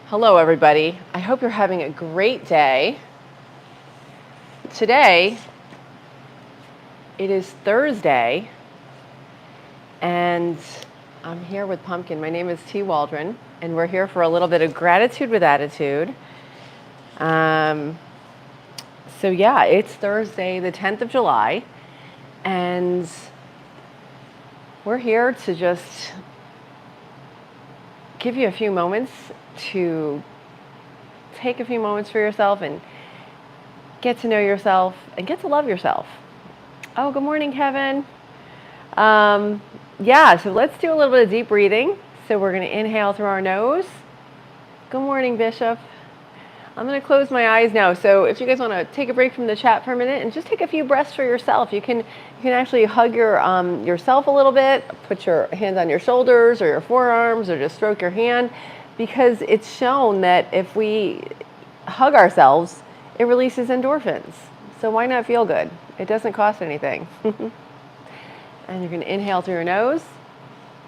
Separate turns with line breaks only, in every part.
Hello, everybody. I hope you're having a great day. Today, it is Thursday, and I'm here with Pumpkin. My name is T. Waldron, and we're here for a little bit of gratitude with attitude. So yeah, it's Thursday, the 10th of July, and we're here to just give you a few moments to take a few moments for yourself and get to know yourself and get to love yourself. Oh, good morning, Kevin. Yeah, so let's do a little bit of deep breathing. So we're going to inhale through our nose. Good morning, Bishop. I'm going to close my eyes now. So if you guys want to take a break from the chat for a minute and just take a few breaths for yourself, you can actually hug yourself a little bit, put your hands on your shoulders or your forearms, or just stroke your hand, because it's shown that if we hug ourselves, it releases endorphins. So why not feel good? It doesn't cost anything. And you're going to inhale through your nose.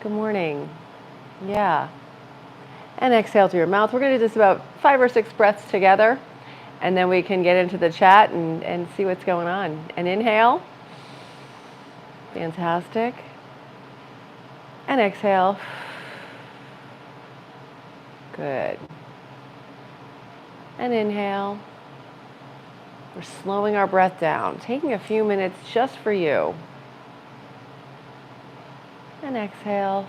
Good morning. Yeah. And exhale through your mouth. We're going to do this about 5 or 6 breaths together, and then we can get into the chat and see what's going on. And inhale. Fantastic. And exhale. Good. And inhale. We're slowing our breath down, taking a few minutes just for you. And exhale.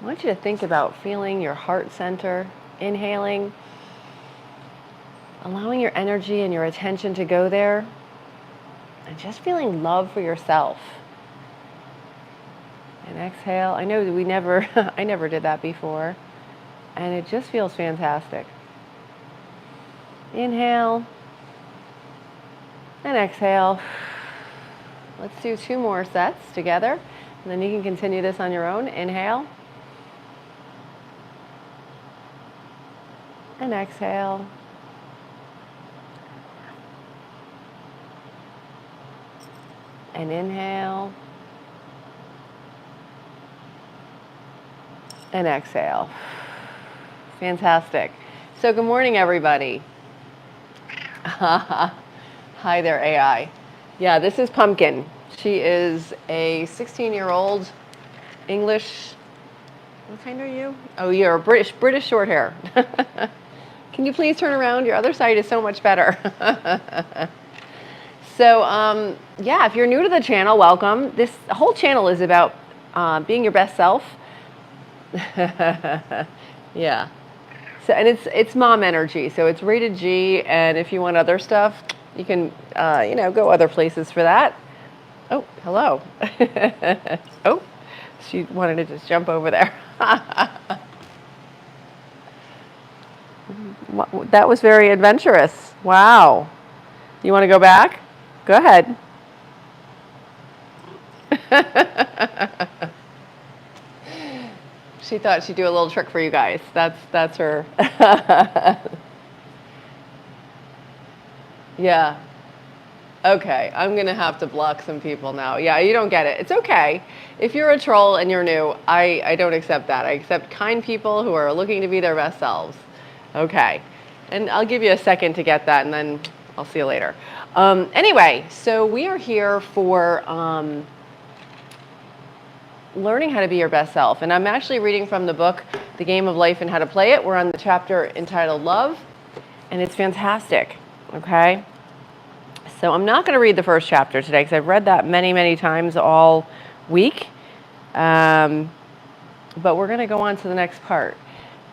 I want you to think about feeling your heart center, inhaling, allowing your energy and your attention to go there, and just feeling love for yourself. And exhale. I know that I never did that before, and it just feels fantastic. Inhale and exhale. Let's do 2 more sets together, and then you can continue this on your own. Inhale and exhale. And inhale and exhale. Fantastic. So good morning, everybody. Hi there, AI. Yeah, this is Pumpkin. She is a 16-year-old English. What kind are you? Oh, you're a British short hair. Can you please turn around? Your other side is so much better. So, yeah, if you're new to the channel, welcome. This whole channel is about being your best self. Yeah. So, and it's mom energy, so it's rated G, and if you want other stuff, you can, go other places for that. Oh, hello. Oh, she wanted to just jump over there. That was very adventurous. Wow. You want to go back? Go ahead. She thought she'd do a little trick for you guys. That's her. Yeah. Okay, I'm going to have to block some people now. Yeah, you don't get it. It's okay. If you're a troll and you're new, I don't accept that. I accept kind people who are looking to be their best selves. Okay. And I'll give you a second to get that, and then I'll see you later. Anyway, so we are here for learning how to be your best self. And I'm actually reading from the book, The Game of Life and How to Play It. We're on the chapter entitled Love, and it's fantastic. Okay? So I'm not going to read the first chapter today because I've read that many, many times all week. But we're going to go on to the next part.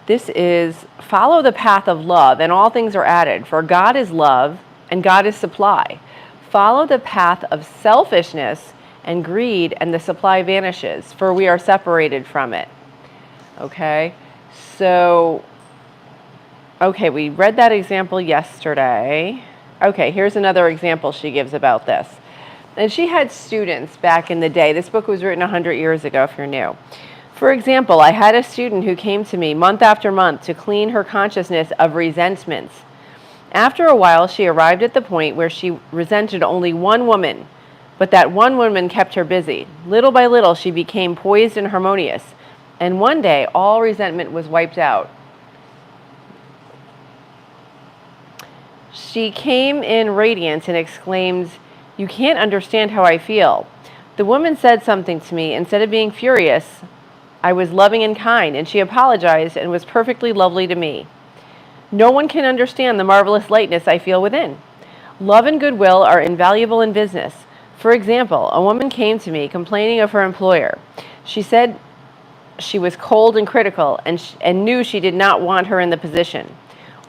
This is, follow the path of love, and all things are added. For God is love, and God is supply. Follow the path of selfishness and greed, and the supply vanishes, for we are separated from it. Okay? So, okay, we read that example yesterday. Okay, here's another example she gives about this. And she had students back in the day. This book was written 100 years ago, if you're new. For example, I had a student who came to me month after month to clean her consciousness of resentments. After a while, she arrived at the point where she resented only one woman, but that one woman kept her busy. Little by little, she became poised and harmonious. And one day, all resentment was wiped out. She came in radiant and exclaimed, "You can't understand how I feel." The woman said something to me. Instead of being furious, I was loving and kind, and she apologized and was perfectly lovely to me. No one can understand the marvelous lightness I feel within. Love and goodwill are invaluable in business. For example, a woman came to me complaining of her employer. She said she was cold and critical and knew she did not want her in the position.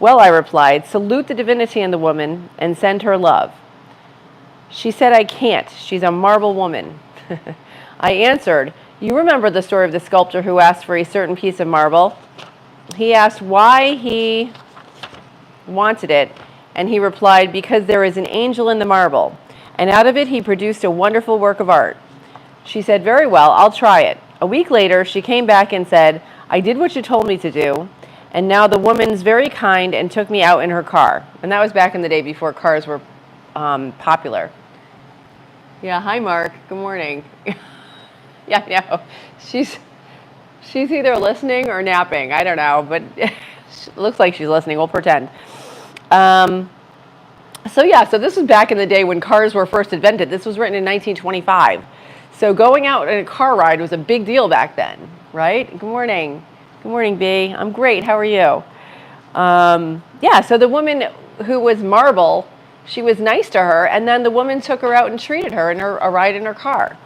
Well, I replied, salute the divinity in the woman and send her love. She said, I can't. She's a marble woman. I answered, you remember the story of the sculptor who asked for a certain piece of marble? He asked why he wanted it, and he replied, because there is an angel in the marble. And out of it, he produced a wonderful work of art. She said, very well, I'll try it. A week later, she came back and said, I did what you told me to do, and now the woman's very kind and took me out in her car. And that was back in the day before cars were popular. Yeah, hi, Mark. Good morning. Yeah, I know. She's either listening or napping. I don't know, but it looks like she's listening. We'll pretend. So this was back in the day when cars were first invented. This was written in 1925. So going out in a car ride was a big deal back then, right? Good morning. Good morning, B. I'm great. How are you? So the woman who was marble, she was nice to her, and then the woman took her out and treated her in a ride in her car.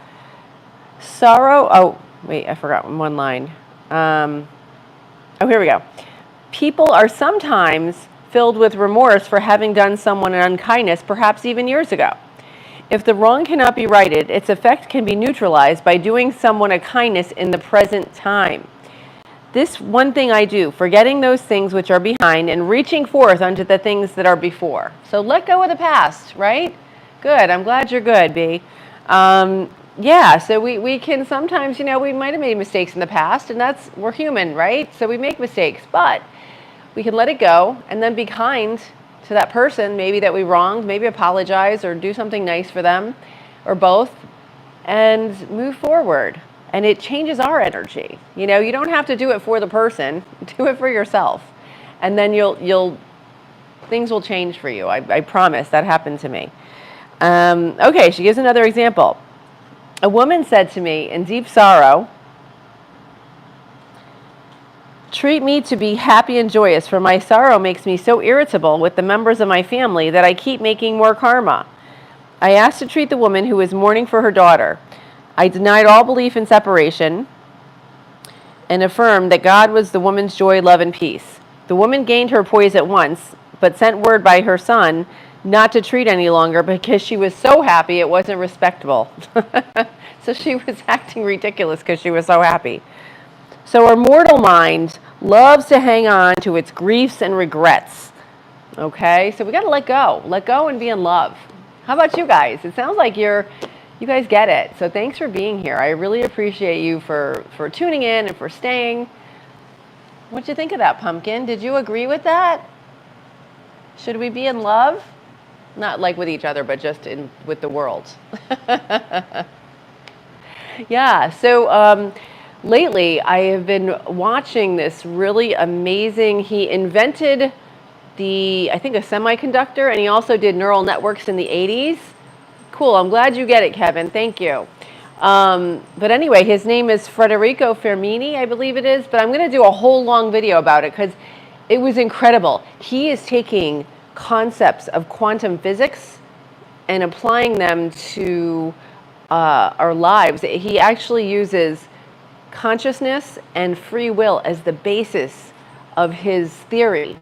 Sorrow, oh, wait, I forgot one line. Here we go. People are sometimes filled with remorse for having done someone an unkindness, perhaps even years ago. If the wrong cannot be righted, its effect can be neutralized by doing someone a kindness in the present time. This one thing I do, forgetting those things which are behind and reaching forth unto the things that are before. So let go of the past, right? Good. I'm glad you're good, B. So we can sometimes, we might have made mistakes in the past, and we're human, right? So we make mistakes, but we can let it go and then be kind to that person, maybe that we wronged, maybe apologize or do something nice for them, or both, and move forward. And it changes our energy. You don't have to do it for the person, do it for yourself. And then things will change for you. I promise. That happened to me. She gives another example. A woman said to me in deep sorrow, treat me to be happy and joyous, for my sorrow makes me so irritable with the members of my family that I keep making more karma. I asked to treat the woman who was mourning for her daughter. I denied all belief in separation and affirmed that God was the woman's joy, love, and peace. The woman gained her poise at once, but sent word by her son not to treat any longer because she was so happy it wasn't respectable. So she was acting ridiculous because she was so happy. So our mortal mind loves to hang on to its griefs and regrets. Okay, so we got to let go and be in love. How about you guys? It sounds like you guys get it. So thanks for being here. I really appreciate you for tuning in and for staying. What'd you think of that, Pumpkin? Did you agree with that? Should we be in love? Not like with each other, but just with the world. Yeah, so lately I have been watching this really amazing, he invented I think a semiconductor, and he also did neural networks in the 80s. Cool, I'm glad you get it, Kevin, thank you. But anyway, his name is Federico Fermini, I believe it is, but I'm gonna do a whole long video about it because it was incredible. He is taking concepts of quantum physics and applying them to our lives. He actually uses consciousness and free will as the basis of his theory.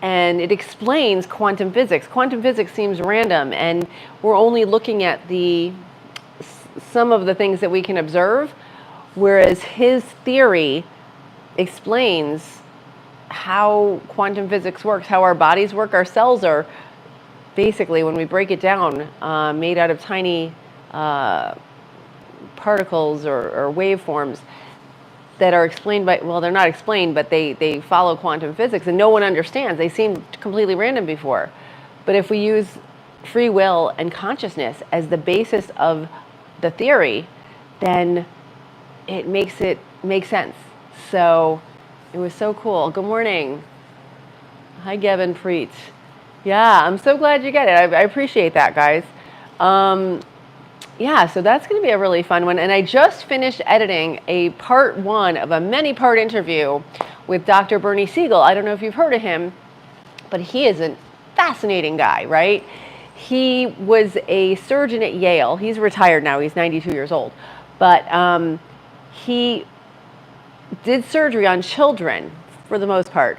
And it explains quantum physics. Quantum physics seems random, and we're only looking at some of the things that we can observe, whereas his theory explains how quantum physics works, how our bodies work. Our cells are basically, when we break it down, made out of tiny particles or waveforms that are explained by, well, they're not explained, but they follow quantum physics, and no one understands. They seemed completely random before. But if we use free will and consciousness as the basis of the theory, then it makes sense. so it was so cool. Good morning. Hi, Gavin Preet. Yeah, I'm so glad you get it. I appreciate that, guys. Yeah, so that's going to be a really fun one. And I just finished editing a part 1 of a many-part interview with Dr. Bernie Siegel. I don't know if you've heard of him, but he is a fascinating guy, right? He was a surgeon at Yale. He's retired now. He's 92 years old. But he did surgery on children for the most part.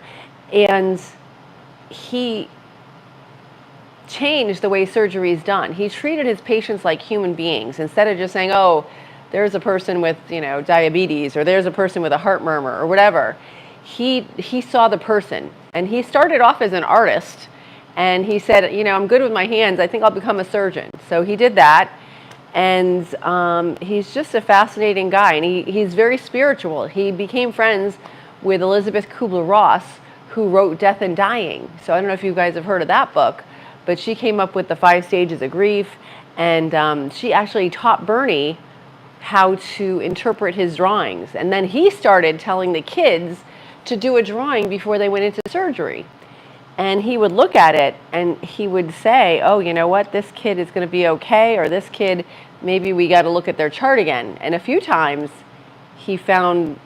And he changed the way surgery is done. He treated his patients like human beings instead of just saying, oh, there's a person with, diabetes, or there's a person with a heart murmur, or whatever. He saw the person, and he started off as an artist, and he said, I'm good with my hands. I think I'll become a surgeon. So he did that, and he's just a fascinating guy, and he's very spiritual. He became friends with Elizabeth Kubler-Ross, who wrote Death and Dying. So I don't know if you guys have heard of that book, but she came up with the 5 stages of grief, and she actually taught Bernie how to interpret his drawings. And then he started telling the kids to do a drawing before they went into surgery. And he would look at it and he would say, oh, you know what, this kid is going to be okay, or this kid, maybe we got to look at their chart again. And a few times he found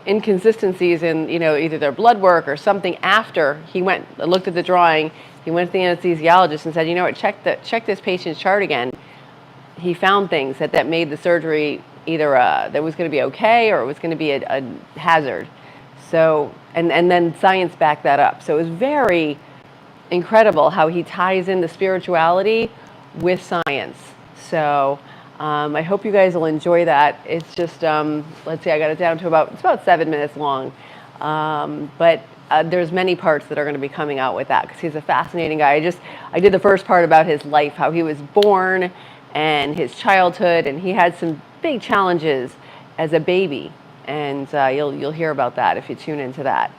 inconsistencies in, either their blood work or something after he went and looked at the drawing. He went to the anesthesiologist and said, you know what, check this patient's chart again. He found things that made the surgery either that was going to be okay, or it was going to be a hazard. So, and then science backed that up. So it was very incredible how he ties in the spirituality with science. So I hope you guys will enjoy that. It's just, let's see, I got it down to it's about 7 minutes long. But there's many parts that are going to be coming out with that, because he's a fascinating guy. I did the first part about his life, how he was born and his childhood, and he had some big challenges as a baby. And you'll hear about that if you tune into that.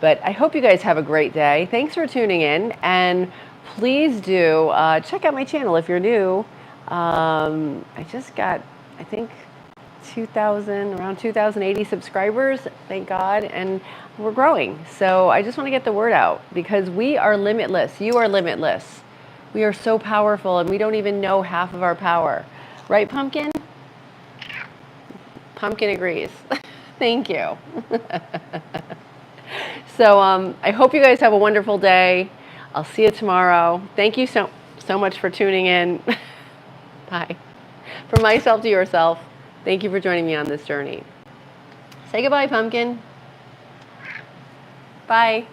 But I hope you guys have a great day. Thanks for tuning in, and please do check out my channel if you're new. I just got, I think, around 2,080 subscribers, thank God, and we're growing. So I just want to get the word out, because we are limitless. You are limitless. We are so powerful, and we don't even know half of our power. Right, Pumpkin? Pumpkin agrees. Thank you. So I hope you guys have a wonderful day. I'll see you tomorrow. Thank you so much for tuning in. Bye. From myself to yourself, thank you for joining me on this journey. Say goodbye, Pumpkin. Bye.